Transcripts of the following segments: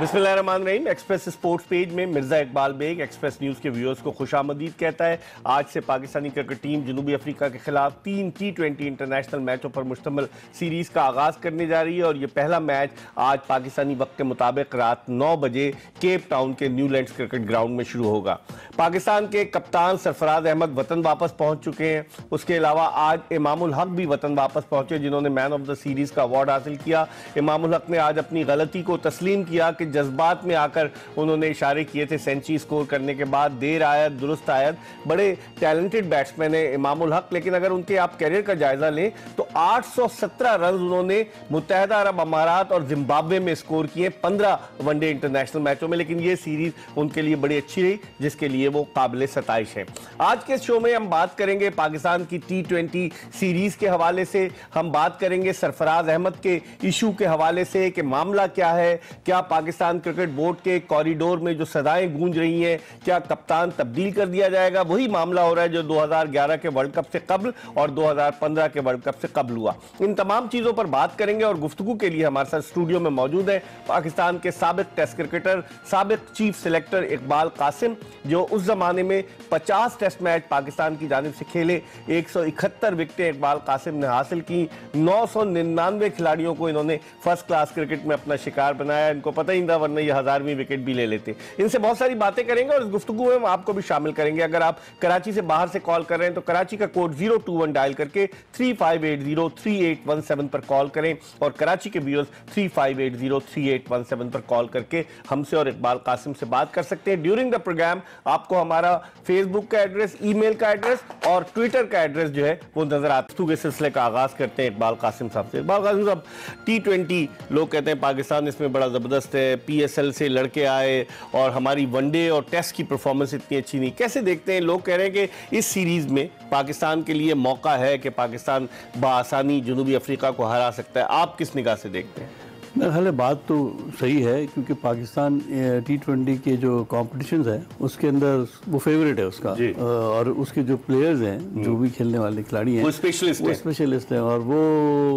बिस्मिल्लाहिर्रहमानिर्रहीम। Express sports page में Mirza Iqbal Baig Express News के व्यूअर्स को खुशामदीद कहता है। आज से पाकिस्तानी क्रिकेट टीम जनूबी अफ्रीका के खिलाफ 3 T20 इंटरनेशनल मैचों पर मुश्तमिल सीरीज का आगाज करने जा रही है और ये पहला मैच आज पाकिस्तानी वक्त के मुताबिक रात 9 बजे केप टाउन के न्यूलैंड्स क्रिकेट ग्राउंड में शुरू होगा। पाकिस्तान के कप्तान सरफराज अहमद वतन वापस पहुंच चुके हैं। उसके अलावा आज इमामुल हक भी वतन वापस पहुंचे, जिन्होंने मैन ऑफ द सीरीज का अवार्ड हासिल किया। इमामुल हक ने आज अपनी गलती को तस्लीम किया कि जज्बात में आकर उन्होंने इशारे किए थे सेंचुरी स्कोर करने के बाद। देर आयत दुरुस्त आयत, बड़े टैलेंटेड बैट्समैन है इमामुल हक, लेकिन अगर उनके आप कैरियर का जायजा लें तो 817 रन उन्होंने मुत्तहदा अरब अमारात और जिम्बाब्वे में स्कोर किए 15 वनडे इंटरनेशनल मैचों में। लेकिन ये सीरीज उनके लिए बड़ी अच्छी रही, जिसके लिए वो काबिल सताइश है। आज के शो में हम बात करेंगे पाकिस्तान की T20 सीरीज के हवाले से, हम बात करेंगे सरफराज अहमद के इशू के हवाले से कि मामला क्या है, क्या पाकिस्तान क्रिकेट बोर्ड के कॉरिडोर में जो सदाएं गूंज रही हैं, क्या कप्तान तब्दील कर दिया जाएगा। वही मामला हो रहा है जो 2011 के वर्ल्ड कप से कबल और 2015 के वर्ल्ड कप से कबल हुआ। इन तमाम चीजों पर बात करेंगे और गुफ्तगू के लिए हमारे साथ स्टूडियो में मौजूद है पाकिस्तान के साबिक टेस्ट क्रिकेटर, साबिक चीफ सिलेक्टर इकबाल कासिम, जो उस जमाने में 50 टेस्ट मैच पाकिस्तान की जानिब से खेले, 171 विकेटें इकबाल कासिम ने हासिल की। 999 खिलाड़ियों को इन्होंने फर्स्ट क्लास क्रिकेट में अपना शिकार बनाया। इनको पता ही था वरना ये 1000वीं विकेट भी ले लेते। इनसे बहुत सारी बातें करेंगे और इस गुफ्तगू में हम आपको भी शामिल करेंगे। अगर आप कराची से बाहर से कॉल कर रहे हैं तो कराची का कोड 021 डायल करके 35803817 पर कॉल करें और कराची के व्यूअर्स 35803817 पर कॉल करके हमसे और इकबाल कासिम से बात कर सकते हैं। ड्यूरिंग द प्रोग्राम आपको हमारा फेसबुक का एड्रेस, ईमेल का एड्रेस और ट्विटर का एड्रेस जो है वो नजर आता है। सिलसिले का आगाज करते हैं इकबाल कासिम साहब से। इकबाल कासिम साहब, T20 लोग कहते हैं पाकिस्तान इसमें बड़ा जबरदस्त है, PSL से लड़के आए और हमारी वनडे और टेस्ट की परफॉर्मेंस इतनी अच्छी नहीं। कैसे देखते हैं? लोग कह रहे हैं कि इस सीरीज में पाकिस्तान के लिए मौका है कि पाकिस्तान बआसानी जनूबी अफ्रीका को हरा सकता है। आप किस निगाह से देखते हैं? मेरा ख्याल है बात तो सही है, क्योंकि पाकिस्तान T20 के जो कॉम्पिटिशन्स हैं उसके अंदर वो फेवरेट है उसका, और उसके जो प्लेयर्स हैं, जो भी खेलने वाले खिलाड़ी हैं, वो स्पेशलिस्ट हैं और वो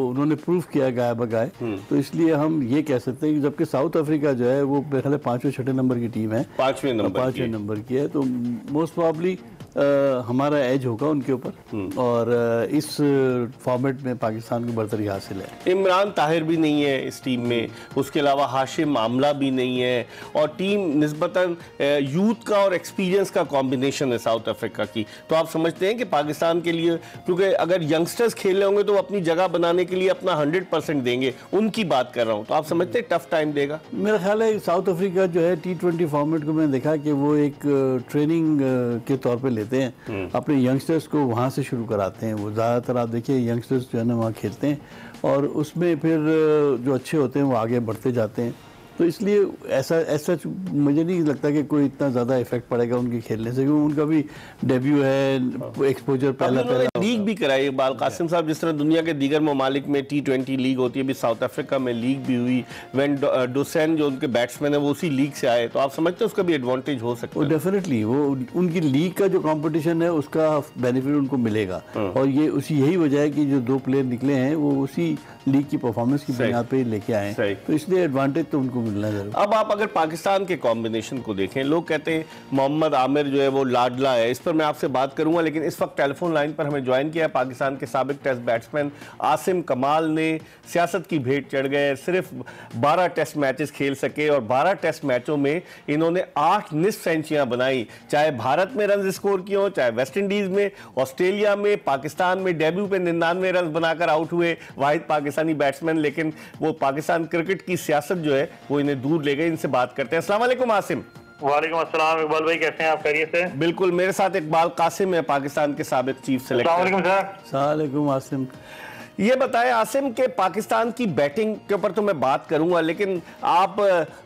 उन्होंने प्रूफ किया गाय बगाए। तो इसलिए हम ये कह सकते हैं कि जबकि साउथ अफ्रीका जो है वो मेरे ख्याल है 5वें-6वें नंबर की टीम है, 5वें नंबर की है, तो मोस्ट प्रॉब्ली हमारा एज होगा उनके ऊपर और इस फॉर्मेट में पाकिस्तान को बरतरी हासिल है। इमरान ताहिर भी नहीं है इस टीम में, उसके अलावा हाशिम आमला भी नहीं है और टीम निस्बतन यूथ का और एक्सपीरियंस का कॉम्बिनेशन है साउथ अफ्रीका की। तो आप समझते हैं कि पाकिस्तान के लिए, क्योंकि अगर यंगस्टर्स खेल रहे होंगे तो वो अपनी जगह बनाने के लिए अपना 100% देंगे, उनकी बात कर रहा हूँ, तो आप समझते हैं टफ टाइम देगा? मेरा ख्याल है साउथ अफ्रीका जो है T20 फॉर्मेट को मैंने देखा कि वो एक ट्रेनिंग के तौर पर लेते हैं, अपने यंगस्टर्स को वहाँ से शुरू कराते हैं। वो ज़्यादातर आप देखिए यंगस्टर्स जो है ना वहाँ खेलते हैं और उसमें फिर जो अच्छे होते हैं वो आगे बढ़ते जाते हैं। तो इसलिए ऐसा मुझे नहीं लगता कि कोई इतना ज़्यादा इफेक्ट पड़ेगा उनके खेलने से, क्योंकि उनका भी डेब्यू है, एक्सपोजर पहला लीग भी कराई इकबाल कासिम साहब, जिस तरह दुनिया के दीगर ममालिक में T20 लीग होती है, अभी साउथ अफ्रीका में लीग भी हुई। वेन डोसेन जो उनके बैट्समैन है वो उसी लीग से आए, तो आप समझते हैं उसका भी एडवांटेज हो सकता है? डेफिनेटली वो उनकी लीग का जो कॉम्पिटिशन है उसका बेनिफिट उनको मिलेगा और ये यही वजह है कि जो 2 प्लेयर निकले हैं वो उसी लीग की परफॉर्मेंस की बुनियाद पे लेके आए, तो इसलिए एडवांटेज तो उनको मिलना जरूर। अब आप अगर पाकिस्तान के कॉम्बिनेशन को देखें, लोग कहते हैं मोहम्मद आमिर जो है वो लाडला है, इस पर मैं आपसे बात करूंगा, लेकिन इस वक्त टेलीफोन लाइन पर हमें ज्वाइन किया है पाकिस्तान के साबिक टेस्ट बैट्समैन आसिम कमाल ने। सियासत की भेंट चढ़ गए, सिर्फ 12 टेस्ट मैचेस खेल सके और 12 टेस्ट मैचों में इन्होंने 8 निस्फ सेंचुरियां बनाई, चाहे भारत में रन स्कोर किए हो, चाहे वेस्ट इंडीज में, ऑस्ट्रेलिया में, पाकिस्तान में डेब्यू पे 99 रन बनाकर आउट हुए वाहिद पाकिस्तानी बैट्समैन। लेकिन वो पाकिस्तान क्रिकेट की सियासत जो है वो इन्हें दूर ले गए। इनसे बात करते हैं। अस्सलाम वालेकुम आसिम। वालेकुम अस्सलाम इकबाल भाई, कैसे हैं आप? खैरियत से? बिल्कुल, मेरे साथ इकबाल कासिम है, पाकिस्तान के साबिक चीफ सिलेक्टर। अस्सलाम वालेकुम आसिम। ये बताएं आसिम के पाकिस्तान की बैटिंग के ऊपर तो मैं बात करूंगा, लेकिन आप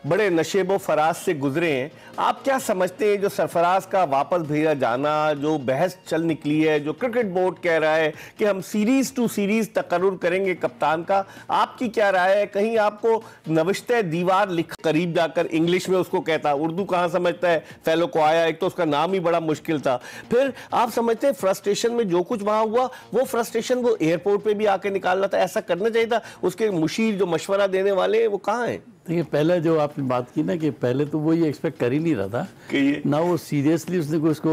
बड़े नशेबो फराज से गुजरे हैं। आप क्या समझते हैं जो सरफराज का वापस भेजा जाना, जो बहस चल निकली है, जो क्रिकेट बोर्ड कह रहा है कि हम सीरीज टू सीरीज तकर्रुर करेंगे कप्तान का, आपकी क्या राय है? कहीं आपको नविश्ते दीवार लिख करीब जाकर, इंग्लिश में उसको कहता, उर्दू कहाँ समझता है फेलो को आया, एक तो उसका नाम ही बड़ा मुश्किल था। फिर आप समझते हैं फ्रस्ट्रेशन में जो कुछ वहां हुआ वो फ्रस्ट्रेशन वो एयरपोर्ट पे भी आके निकालना था, ऐसा करना चाहिए था? उसके मुशीर जो मशवरा देने वाले वो कहाँ हैं? देखिए पहले जो आपने बात की ना कि पहले तो वो ये एक्सपेक्ट कर ही नहीं रहा था कि ना वो सीरियसली उसने उसको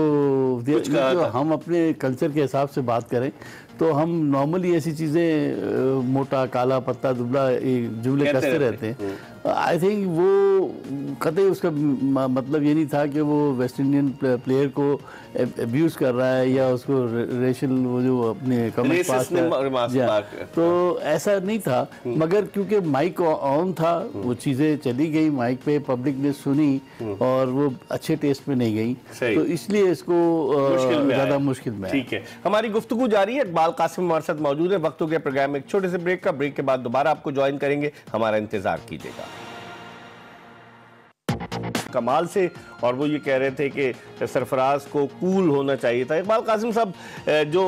दिया। हम अपने कल्चर के हिसाब से बात करें तो हम नॉर्मली ऐसी चीज़ें मोटा काला पत्ता दुबला जुमले कसते रहते हैं। आई थिंक वो कतई उसका मतलब ये नहीं था कि वो वेस्ट इंडियन प्लेयर को अब्यूज़ कर रहा है या उसको रेशल वो जो अपने कमेंट पास तो ऐसा नहीं था। मगर क्योंकि माइक ऑन था वो चीज़ें चली गई माइक पे, पब्लिक ने सुनी और वो अच्छे टेस्ट में नहीं गई, तो इसलिए इसको ज़्यादा मुश्किल में। ठीक है, हमारी गुफ्तगू जारी है। इकबाल कासिम हमारे साथ मौजूद है। वक्त हो गया प्रोग्राम में एक छोटे से ब्रेक का। ब्रेक के बाद दोबारा आपको ज्वाइन करेंगे, हमारा इंतजार कीजिएगा। कमाल से, और वो ये कह रहे थे कि सरफराज को कूल होना चाहिए था। इकबाल कासिम साहब, जो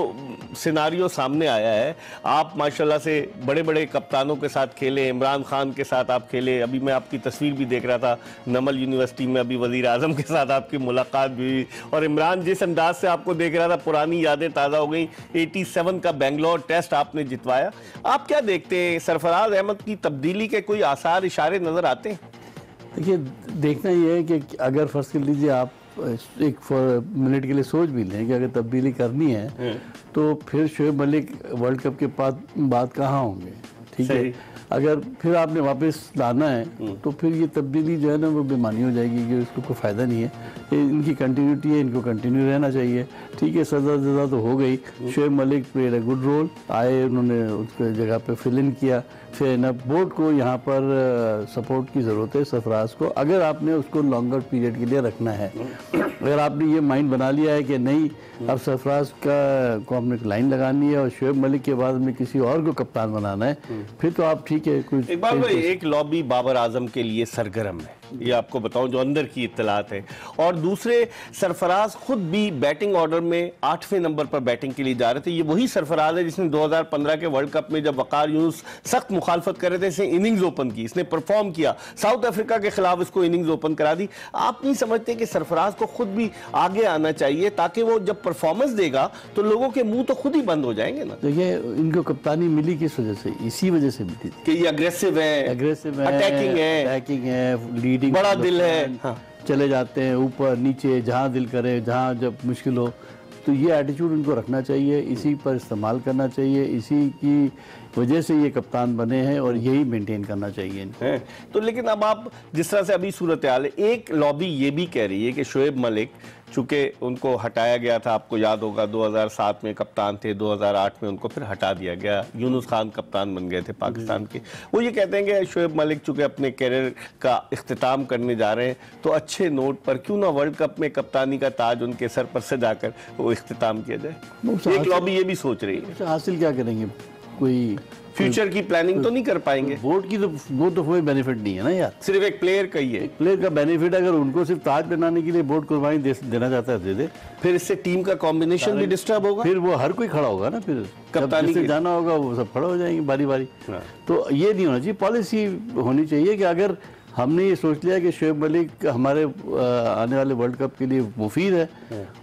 सिनारियो सामने आया है, आप माशाल्लाह से बड़े बड़े कप्तानों के साथ खेले, इमरान खान के साथ आप खेले, अभी मैं आपकी तस्वीर भी देख रहा था नमल यूनिवर्सिटी में, अभी वजीर आजम के साथ आपकी मुलाकात भी हुई, और इमरान जिस अंदाज से आपको देख रहा था, पुरानी यादें ताज़ा हो गई। 87 का बेंगलोर टेस्ट आपने जितवाया। आप क्या देखते हैं, सरफराज अहमद की तब्दीली के कोई आसार इशारे नज़र आते हैं? देखिए, देखना ये है कि अगर फर्स्ट कर लीजिए आप एक मिनट के लिए सोच भी लें कि अगर तब्दीली करनी है तो फिर शोएब मलिक वर्ल्ड कप के बाद कहाँ होंगे, ठीक है। अगर फिर आपने वापस लाना है तो फिर ये तब्दीली जो है ना वो बेमानी हो जाएगी कि उसको कोई फ़ायदा नहीं है। इनकी कंटिन्यूटी है, इनको कंटिन्यू रहना चाहिए, ठीक है। सज़ा तो हो गई। Shoaib Malik played a good role, आए, उन्होंने उसके जगह पे फिल इन किया। फिर ना बोर्ड को यहाँ पर सपोर्ट की ज़रूरत है सरफराज को, अगर आपने उसको लॉन्गर पीरियड के लिए रखना है। अगर आपने ये माइंड बना लिया है कि नहीं अब सरफराज को हमने लाइन लगानी है और शोएब मलिक के बाद में किसी और को कप्तान बनाना है, फिर तो आप ठीक है। कुछ एक लॉबी बाबर आजम के लिए सरगर्म है, ये आपको बताऊं जो अंदर की इत्तलात है। और दूसरे, सरफराज खुद भी बैटिंग ऑर्डर में 8वें नंबर पर बैटिंग के लिए जा रहे थे। ये वही सरफराज है जिसने 2015 के वर्ल्ड कप में जब वकार यूनुस सख्त मुखालफत कर रहे थे, इसने इनिंग्स ओपन की, इसने परफॉर्म किया, साउथ अफ्रीका के खिलाफ इसको इनिंग्स ओपन करा दी। आप नहीं समझते कि सरफराज को खुद भी आगे आना चाहिए ताकि वो जब परफॉर्मेंस देगा तो लोगों के मुंह तो खुद ही बंद हो जाएंगे ना? देखिए, इनको कप्तानी मिली किस वजह से? इसी वजह से मिली थी कि ये अग्रेसिव है, अटैकिंग है, लीडिंग, बड़ा दिल है। हाँ। चले जाते हैं ऊपर नीचे, जहाँ दिल करे, जहाँ जब मुश्किल हो, तो ये एटीट्यूड इनको रखना चाहिए, इसी पर इस्तेमाल करना चाहिए, इसी की वजह से ये कप्तान बने हैं और यही मेंटेन करना चाहिए है। तो लेकिन अब आप जिस तरह से अभी सूरत हाल है, एक लॉबी ये भी कह रही है कि शोएब मलिक, चूंकि उनको हटाया गया था, आपको याद होगा 2007 में कप्तान थे, 2008 में उनको फिर हटा दिया गया, यूनुस खान कप्तान बन गए थे पाकिस्तान के। वो ये कहते हैं कि शोएब मलिक चूंकि अपने कैरियर का इख्तिताम करने जा रहे हैं तो अच्छे नोट पर क्यों ना वर्ल्ड कप में कप्तानी का ताज उनके सर पर सजाकर वो इख्तिताम किया जाए। एक लॉबी ये भी सोच रही है। हासिल क्या करेंगे? कोई फ्यूचर की प्लानिंग तो नहीं कर पाएंगे। बोर्ड की तो वो तो कोई बेनिफिट नहीं है ना यार, सिर्फ एक प्लेयर का ही है। प्लेयर का बेनिफिट अगर उनको सिर्फ ताज बनाने के लिए बोर्ड कुर्बानी देना चाहता है दे दे, फिर इससे टीम का कॉम्बिनेशन भी डिस्टर्ब होगा, फिर वो हर कोई खड़ा होगा ना, फिर कप्तानी से जाना होगा वो सब खड़ा हो जाएंगे बारी बारी। तो ये नहीं होना चाहिए, पॉलिसी होनी चाहिए कि अगर हमने ये सोच लिया कि शोएब मलिक हमारे आने वाले वर्ल्ड कप के लिए मुफीद है,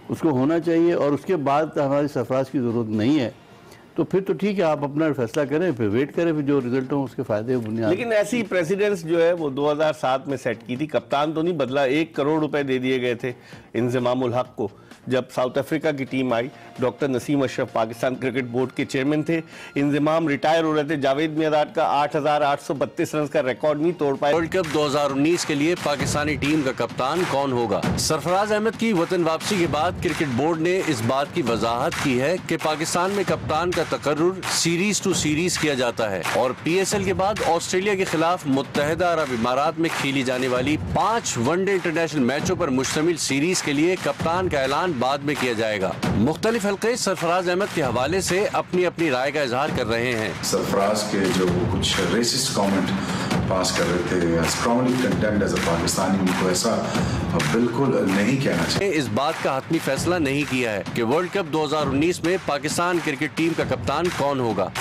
उसको होना चाहिए, और उसके बाद हमारी सरफराज की ज़रूरत नहीं है, तो फिर तो ठीक है, आप अपना फैसला करें, फिर वेट करें, फिर जो रिजल्ट हो उसके फायदे बुनियाद। लेकिन ऐसी प्रेसिडेंस जो है वो 2007 में सेट की थी, कप्तान तो नहीं बदला, 1 करोड़ रुपए दे दिए गए थे इंजमामुल हक को। जब साउथ अफ्रीका की टीम आई, doctor Naseem Ashraf Pakistan cricket board के चेयरमैन थे, इंजमाम रिटायर हो रहे थे, जावेद मियादाद का 8,832 रन का रिकॉर्ड नहीं तोड़ पाए। वर्ल्ड कप 2019 के लिए पाकिस्तानी टीम का कप्तान कौन होगा? सरफराज अहमद की वतन वापसी के बाद क्रिकेट बोर्ड ने इस बात की वजाहत की है कि पाकिस्तान में कप्तान का तकर्रुर सीरीज टू सीरीज किया जाता है और PSL के बाद ऑस्ट्रेलिया के खिलाफ मुत्तहिदा अरब इमारात में खेली जाने वाली 5 वनडे इंटरनेशनल मैचों पर मुश्तमिल सीरीज के लिए कप्तान का ऐलान बाद में किया जाएगा। मुख्तलिफ हल्के सरफराज अहमद के हवाले से अपनी अपनी राय का इजहार कर रहे हैं। सरफराज के जो कुछ रेसिस्ट कमेंट पास कर रहे थे, strongly condemned as a Pakistani, उनको ऐसा बिल्कुल नहीं कहना चाहिए। इस बात का हतमी फैसला नहीं किया है कि वर्ल्ड कप 2019 में पाकिस्तान क्रिकेट टीम का कप्तान कौन होगा।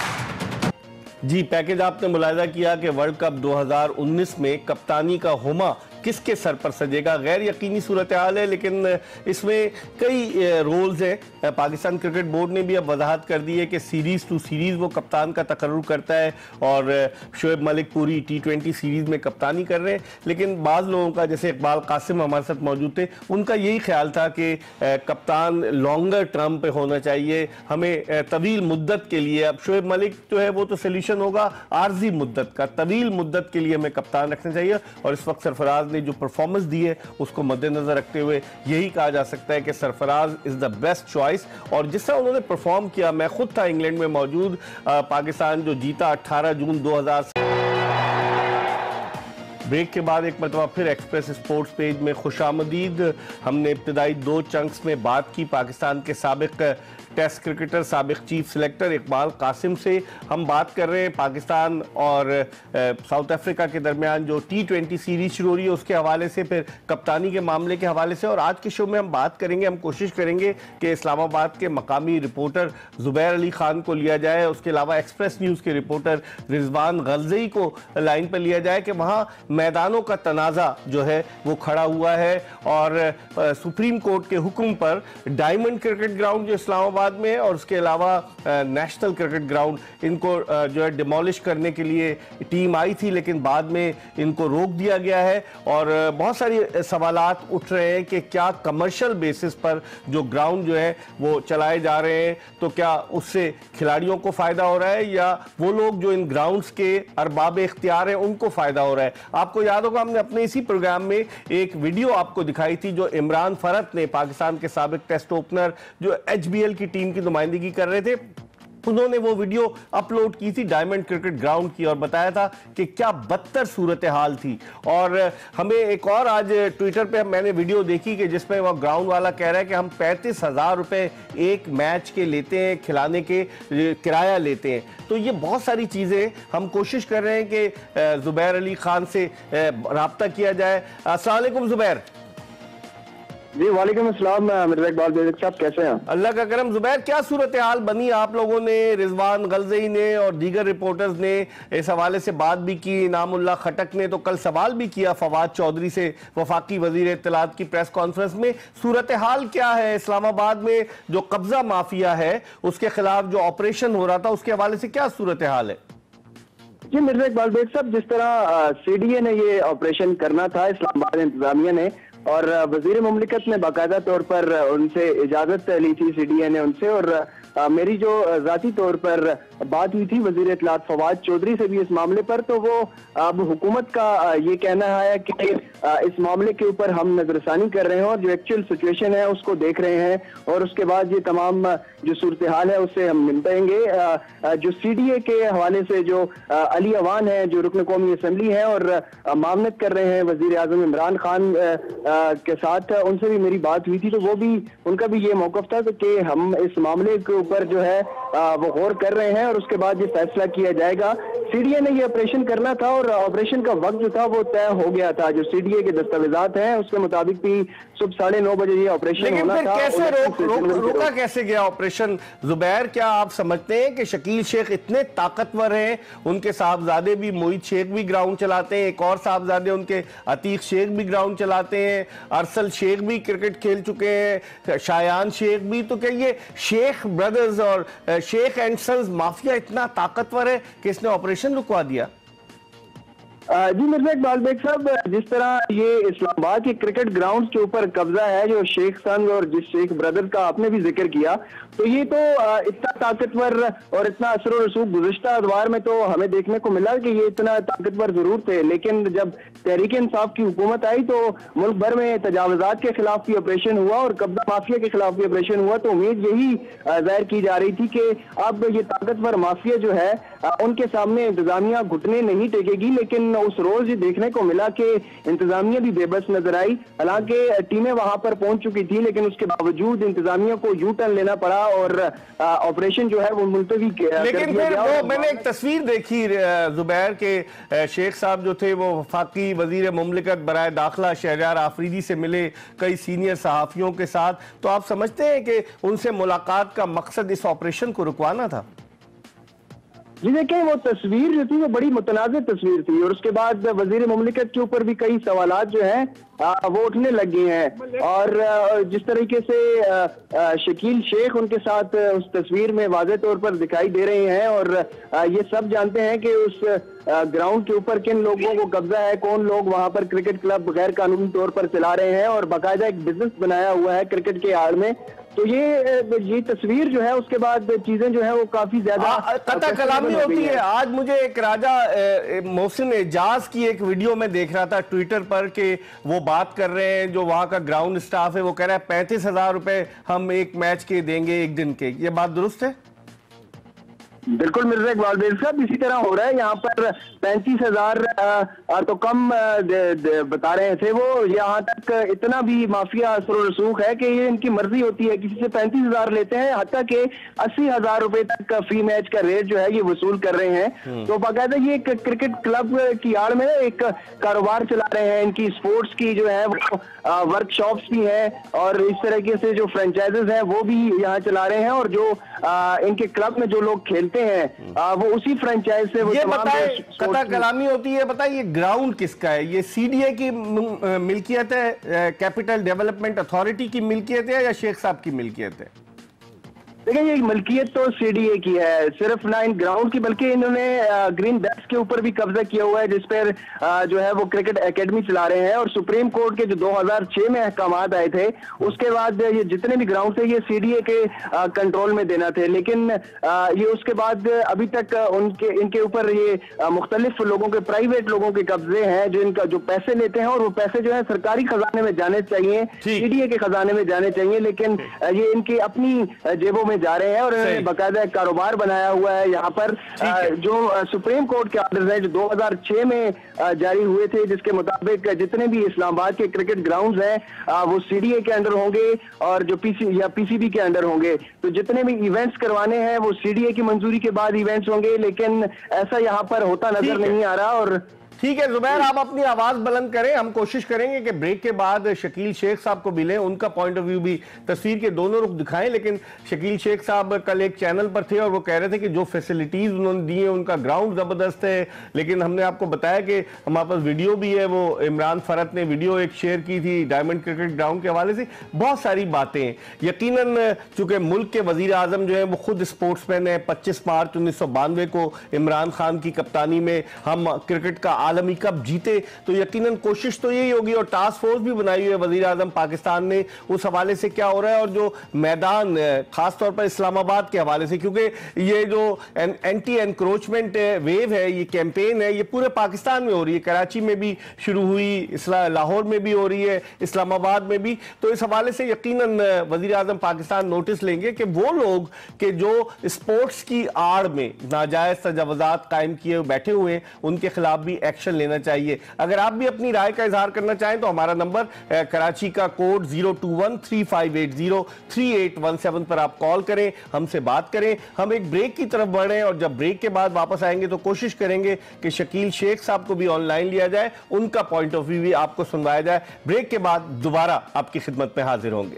जी, पैकेज आपने मुलाहिजा किया कि वर्ल्ड कप 2019 में कप्तानी का हुमा किसके सर पर सजेगा। गैर यकीनी सूरत हाल है, लेकिन इसमें कई रोल्स हैं। पाकिस्तान क्रिकेट बोर्ड ने भी अब वजाहत कर दी है कि सीरीज टू सीरीज वो कप्तान का तकर्रुर करता है और शोएब मलिक पूरी T20 सीरीज में कप्तानी कर रहे हैं। लेकिन बाज़ लोगों का, जैसे इकबाल कासिम हमारे साथ मौजूद थे, उनका यही ख्याल था कि कप्तान लॉन्गर टर्म पे होना चाहिए, हमें तवील मुद्दत के लिए। अब शोएब मलिक जो है वो तो सोल्यूशन होगा आर्जी मुद्दत का, तवील मुद्दत के लिए हमें कप्तान रखना चाहिए। और इस वक्त सरफराज ने जो परफॉर्मेंस दी है उसको मद्देनजर रखते हुए यही कहा जा सकता है कि Sarfaraz is the best choice. और जिस तरह उन्होंने परफॉर्म किया, मैं खुद था इंग्लैंड में मौजूद, पाकिस्तान जो जीता 18 जून 2000। ब्रेक के बाद एक मरतबा फिर एक्सप्रेस स्पोर्ट्स पेज में खुशामदीद। हमने इब्तदाई 2 चंक्स में बात की पाकिस्तान के साबिक टेस्ट क्रिकेटर, साबिक चीफ सिलेक्टर इकबाल कासिम से। हम बात कर रहे हैं पाकिस्तान और साउथ अफ्रीका के दरमियान जो T20 सीरीज शुरू हो रही है उसके हवाले से, फिर कप्तानी के मामले के हवाले से। और आज के शो में हम बात करेंगे, हम कोशिश करेंगे कि इस्लामाबाद के मकामी रिपोर्टर ज़ुबैर अली खान को लिया जाए, उसके अलावा एक्सप्रेस न्यूज़ के रिपोर्टर रिजवान गलज़ई को लाइन पर लिया जाए कि वहाँ मैदानों का तनाज़ा जो है वो खड़ा हुआ है और सुप्रीम कोर्ट के हुक्म पर डायमंड क्रिकेट ग्राउंड जो इस्लामाबाद में है और उसके अलावा नेशनल क्रिकेट ग्राउंड, इनको जो है डिमोलिश करने के लिए टीम आई थी, लेकिन बाद में इनको रोक दिया गया है। और बहुत सारी सवालात उठ रहे हैं कि क्या कमर्शियल बेसिस पर जो ग्राउंड जो है वो चलाए जा रहे हैं, तो क्या उससे खिलाड़ियों को फायदा हो रहा है या वो लोग जो इन ग्राउंड्स के अरबाब इख्तियार हैं उनको फायदा हो रहा है। आपको याद होगा हमने अपने इसी प्रोग्राम में एक वीडियो आपको दिखाई थी जो इमरान फरत ने, पाकिस्तान के साबिक टेस्ट ओपनर जो HBL की टीम की नुमाइंदगी कर रहे थे, उन्होंने वो वीडियो अपलोड की थी डायमंड क्रिकेट ग्राउंड की और बताया था कि क्या बदतर सूरत हाल थी। और हमें एक और आज ट्विटर पे मैंने वीडियो देखी कि जिसमें वो ग्राउंड वाला कह रहा है कि हम 35,000 रुपए एक मैच के लेते हैं, खिलाने के किराया लेते हैं। तो ये बहुत सारी चीज़ें हम कोशिश कर रहे हैं कि ज़ुबैर अली खान से रब्ता किया जाए। अस्सलाम वालेकुम ज़ुबैर। जी वालेकुम अस्सलाम मिर्जा इकबाल बेग साहब, कैसे हैं? अल्लाह का करम। ज़ुबैर, क्या सूरत हाल बनी? आप लोगों ने, रिजवान गलज़ई ने और दीगर रिपोर्टर्स ने इस हवाले से बात भी की, इनामुल्लाह खटक ने तो कल सवाल भी किया फवाद चौधरी से वफाकी वजीर इत्तलात की प्रेस कॉन्फ्रेंस में। सूरत हाल क्या है इस्लामाबाद में? जो कब्जा माफिया है उसके खिलाफ जो ऑपरेशन हो रहा था उसके हवाले से क्या सूरत हाल है? जी मिर्जा इकबाल बेग साहब, जिस तरह CDA ने ये ऑपरेशन करना था, इस्लामाबाद इंतजामिया ने, और वजीर मुमलिकत ने बाकायदा तौर पर उनसे इजाजत ली थी CDA ने उनसे, और मेरी जो जाती तौर पर बात हुई थी वजीर इत्तलात फवाद चौधरी से भी इस मामले पर, तो वो अब हुकूमत का ये कहना है कि इस मामले के ऊपर हम नजरसानी कर रहे हैं और जो एक्चुअल सिचुएशन है उसको देख रहे हैं और उसके बाद ये तमाम जो सूरत हाल है उससे हम निपटेंगे। जो CDA के हवाले से जो अली अवान है, जो रुकन कौमी असम्बली है और मामलत कर रहे हैं वजीर आजम इमरान खान के साथ, उनसे भी मेरी बात हुई थी, तो वो भी, उनका भी ये मौकफ था कि हम इस मामले के ऊपर जो है वो गौर कर रहे हैं और उसके बाद ये फैसला किया जाएगा। CDA ने ये ऑपरेशन करना था और ऑपरेशन का वक्त जो था वो तय हो गया था। जो CDA के दस्तावेजात हैं उसके मुताबिक भी सुबह 9:30 बजे ये ऑपरेशन होना था। कैसे रोका कैसे गया ऑपरेशन? ज़ुबैर, क्या आप समझते हैं कि शकील शेख इतने ताकतवर हैं, उनके साहबजादे भी, मोहित शेख भी ग्राउंड चलाते हैं, एक और साहबजादे उनके अतीक शेख भी ग्राउंड चलाते हैं, अरसल शेख भी क्रिकेट खेल चुके हैं, शायान शेख भी, तो क्या ये शेख ब्रदर्स और शेख एंड सन्स माफिया इतना ताकतवर है कि इसने ऑपरेशन रुकवा दिया? जी मिर्जा इकबाल बेग साहब, जिस तरह ये इस्लामाबाद के क्रिकेट ग्राउंड के ऊपर कब्जा है जो शेख सन्स और जिस शेख ब्रदर का आपने भी जिक्र किया, तो ये तो इतना ताकतवर और इतना असर और रसूख गुज़िश्ता अदवार में तो हमें देखने को मिला कि ये इतना ताकतवर जरूर थे, लेकिन जब तहरीक इंसाफ की हुकूमत आई तो मुल्क भर में तजावुज़ात के खिलाफ भी ऑपरेशन हुआ और कब्जा माफिया के खिलाफ भी ऑपरेशन हुआ। तो उम्मीद यही जाहिर की जा रही थी कि अब ये ताकतवर माफिया जो है उनके सामने इंतजामिया घुटने नहीं टेकेगी, लेकिन उस रोज ये देखने को मिला कि इंतजामिया भी बेबस नजर आई। हालांकि टीमें वहां पर पहुंच चुकी थी, लेकिन उसके बावजूद इंतजामिया को यू टर्न लेना पड़ा और ऑपरेशन जो है वो मुलतवी लेकिन फिर वो मैंने एक तस्वीर देखी ज़ुबैर के शेख साहब जो थे वो वफाकी वजीर मुमलिकत बराए दाखिला शहरयार आफरीदी से मिले कई सीनियर सहाफियों के साथ। तो आप समझते हैं कि उनसे मुलाकात का मकसद इस ऑपरेशन को रुकवाना था? जी देखें, वो तस्वीर जो थी वो बड़ी मुतनाज़ तस्वीर थी और उसके बाद वजीर मुमलिकत के ऊपर भी कई सवालात जो हैं वो उठने लग गए हैं। और जिस तरीके से शकील शेख उनके साथ उस तस्वीर में वाज़े तौर पर दिखाई दे रहे हैं और ये सब जानते हैं कि उस ग्राउंड के ऊपर किन लोगों को कब्जा है, कौन लोग वहां पर क्रिकेट क्लब गैर कानूनी तौर पर चला रहे हैं और बाकायदा एक बिजनेस बनाया हुआ है क्रिकेट के आड़ में। तो ये तस्वीर जो है उसके बाद चीजें जो है वो काफी ज्यादा कता कलामी होती है। आज मुझे एक राजा मोहसिन एजाज की एक वीडियो में देख रहा था ट्विटर पर कि वो बात कर रहे हैं, जो वहां का ग्राउंड स्टाफ है वो कह रहा है 35,000 रुपए हम एक मैच के देंगे, एक दिन के। ये बात दुरुस्त है? बिल्कुल मिर्जा इकबाल बेग साहब, इसी तरह हो रहा है। यहाँ पर 35,000 तो कम बता रहे थे वो। यहाँ तक इतना भी माफिया असर रसूख है कि ये इनकी मर्जी होती है, किसी से 35,000 लेते हैं, हत्ता के 80,000 रुपए तक का फी मैच का रेट जो है ये वसूल कर रहे हैं। तो बाकायदा ये एक क्रिकेट क्लब की आड़ में एक कारोबार चला रहे हैं। इनकी स्पोर्ट्स की जो है वो वर्कशॉप्स भी हैं और इस तरीके से जो फ्रेंचाइजेस हैं वो भी यहाँ चला रहे हैं और जो इनके क्लब में जो लोग खेलते हैं वो उसी फ्रेंचाइज से वो ये बताए कता कलामी होती है। बताइए ग्राउंड किसका है? ये सीडीए की मिल्कियत है, कैपिटल डेवलपमेंट अथॉरिटी की मिल्कियत है या शेख साहब की मिल्कियत है? देखिए, ये मलकियत तो सीडीए की है, सिर्फ ना इन ग्राउंड की बल्कि इन्होंने ग्रीन बैट्स के ऊपर भी कब्जा किया हुआ है जिस पर जो है वो क्रिकेट एकेडमी चला रहे हैं। और सुप्रीम कोर्ट के जो 2006 में अहकामात आए थे उसके बाद ये जितने भी ग्राउंड थे ये सीडीए के कंट्रोल में देना थे, लेकिन ये उसके बाद अभी तक इनके ऊपर ये मुख्तलिफ लोगों के, प्राइवेट लोगों के कब्जे हैं जो इनका जो पैसे लेते हैं और वो पैसे जो है सरकारी खजाने में जाने चाहिए, सीडीए के खजाने में जाने चाहिए, लेकिन ये इनकी अपनी जेबों जा रहे हैं और इन्होंने बाकायदा एक कारोबार बनाया हुआ है। यहाँ पर जो सुप्रीम कोर्ट के ऑर्डर है जो 2006 में जारी हुए थे जिसके मुताबिक जितने भी इस्लामाबाद के क्रिकेट ग्राउंड्स हैं वो सीडीए के अंडर होंगे और जो पीसीबी के अंडर होंगे। तो जितने भी इवेंट्स करवाने हैं वो सीडीए की मंजूरी के बाद इवेंट्स होंगे, लेकिन ऐसा यहाँ पर होता नजर नहीं आ रहा। और ठीक है जुबैर, आप अपनी आवाज बुलंद करें। हम कोशिश करेंगे कि ब्रेक के बाद शकील शेख साहब को मिले, उनका पॉइंट ऑफ व्यू भी तस्वीर के दोनों रुख दिखाएं। लेकिन शकील शेख साहब कल एक चैनल पर थे और वो कह रहे थे कि जो फैसिलिटीज उन्होंने दी है उनका ग्राउंड जबरदस्त है, लेकिन हमने आपको बताया कि हमारे पास वीडियो भी है, वो इमरान फरत ने वीडियो एक शेयर की थी डायमंड क्रिकेट ग्राउंड के हवाले से। बहुत सारी बातें यकीनन, चूंकि मुल्क के वजीर आजम जो है वो खुद स्पोर्ट्समैन है। 25 मार्च 1992 को इमरान खान की कप्तानी में हम क्रिकेट का आलमी कप जीते, तो यकीनन कोशिश तो यही होगी और टास्क फोर्स भी बनाई हुई है वजीर आजम पाकिस्तान ने उस हवाले से क्या हो रहा है। और जो मैदान खासतौर पर इस्लामाबाद के हवाले से, क्योंकि ये जो एंटी एनक्रोचमेंट वेव है, ये कैंपेन है, ये पूरे पाकिस्तान में हो रही है। कराची में भी शुरू हुई, लाहौर में भी हो रही है, इस्लामाबाद में भी। तो इस हवाले से यकीनन वजीर आजम पाकिस्तान नोटिस लेंगे कि वो लोग के जो स्पोर्ट्स की आड़ में नाजायज तजावुजात कायम किए बैठे हुए हैं उनके खिलाफ भी एक्शन लेना चाहिए। अगर आप भी अपनी राय का इजहार करना चाहें तो हमारा नंबर कराची का कोड 021-3580-3817 पर आप कॉल करें, हमसे बात करें। हम एक ब्रेक की तरफ बढ़ रहे हैं और जब ब्रेक के बाद वापस आएंगे तो कोशिश करेंगे कि शकील शेख साहब को भी ऑनलाइन लिया जाए, उनका पॉइंट ऑफ व्यू भी आपको सुनवाया जाए। ब्रेक के बाद दोबारा आपकी खिदमत में हाजिर होंगे।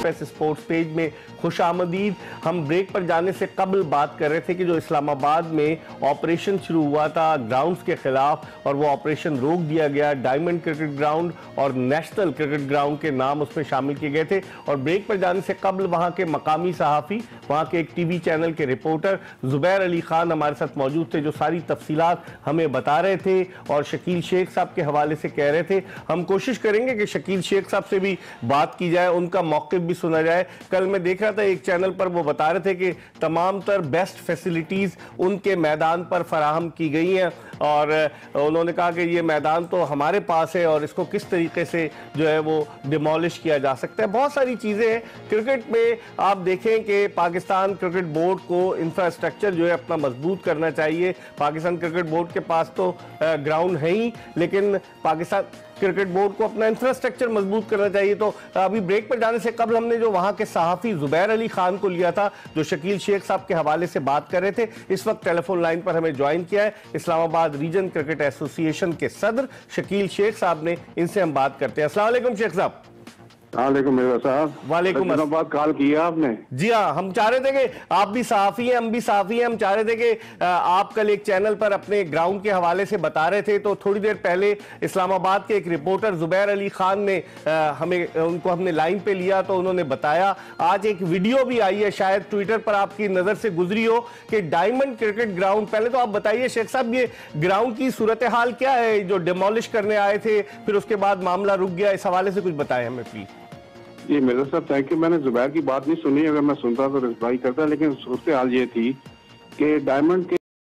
स्पोर्ट्स पेज में खुश आमदीद। हम ब्रेक पर जाने से कबल बात कर रहे थे कि जो इस्लामाबाद में ऑपरेशन शुरू हुआ था ग्राउंड्स के खिलाफ और वो ऑपरेशन रोक दिया गया। डायमंड क्रिकेट ग्राउंड और नेशनल क्रिकेट ग्राउंड के नाम उसमें शामिल किए गए थे। और ब्रेक पर जाने से कबल वहां के मकामी सहाफ़ी, वहां के एक टीवी चैनल के रिपोर्टर जुबैर अली खान हमारे साथ मौजूद थे जो सारी तफसीलात हमें बता रहे थे और शकील शेख साहब के हवाले से कह रहे थे। हम कोशिश करेंगे कि शकील शेख साहब से भी बात की जाए, उनका मौक़िफ़ भी सुना जाए। कल मैं देख रहा था एक चैनल पर वो बता रहे थे कि तमाम तर बेस्ट फैसिलिटीज उनके मैदान पर फराहम की गई हैं और उन्होंने कहा कि ये मैदान तो हमारे पास है और इसको किस तरीके से जो है वो डिमोलिश किया जा सकता है। बहुत सारी चीजें हैं क्रिकेट में। आप देखें कि पाकिस्तान क्रिकेट बोर्ड को इंफ्रास्ट्रक्चर जो है अपना मजबूत करना चाहिए। पाकिस्तान क्रिकेट बोर्ड के पास तो ग्राउंड है ही, लेकिन पाकिस्तान क्रिकेट बोर्ड को अपना इंफ्रास्ट्रक्चर मजबूत करना चाहिए। तो अभी ब्रेक पर जाने से कबल हमने जो वहां के सहाफी जुबैर अली खान को लिया था जो शकील शेख साहब के हवाले से बात कर रहे थे, इस वक्त टेलीफोन लाइन पर हमें ज्वाइन किया है इस्लामाबाद रीजन क्रिकेट एसोसिएशन के सदर शकील शेख साहब ने। इनसे हम बात करते हैं। अस्सलाम वालेकुम शेख साहब। वालेकुम मिर्जा साहब। वालेकुम अस्सलाम। बाद कॉल किया आपने? जी हाँ, हम चाह रहे थे कि आप भी सहाफ़ी हैं, हम भी सहाफ़ी हैं। हम चाह रहे थे कि आप कल एक चैनल पर अपने ग्राउंड के हवाले से बता रहे थे, तो थोड़ी देर पहले इस्लामाबाद के एक रिपोर्टर जुबैर अली खान ने उनको हमने लाइन पे लिया, तो उन्होंने बताया आज एक वीडियो भी आई है, शायद ट्विटर पर आपकी नज़र से गुजरी हो, कि डायमंड क्रिकेट ग्राउंड, पहले तो आप बताइए शेख साहब, ये ग्राउंड की सूरत हाल क्या है जो डिमोलिश करने आए थे, फिर उसके बाद मामला रुक गया, इस हवाले से कुछ बताएं हमें प्लीज। जी मिर्जा साहब थैंक यू। मैंने जुबैर की बात नहीं सुनी, अगर मैं सुनता तो रिप्लाई करता, लेकिन सूरत हाल ये थी कि डायमंड के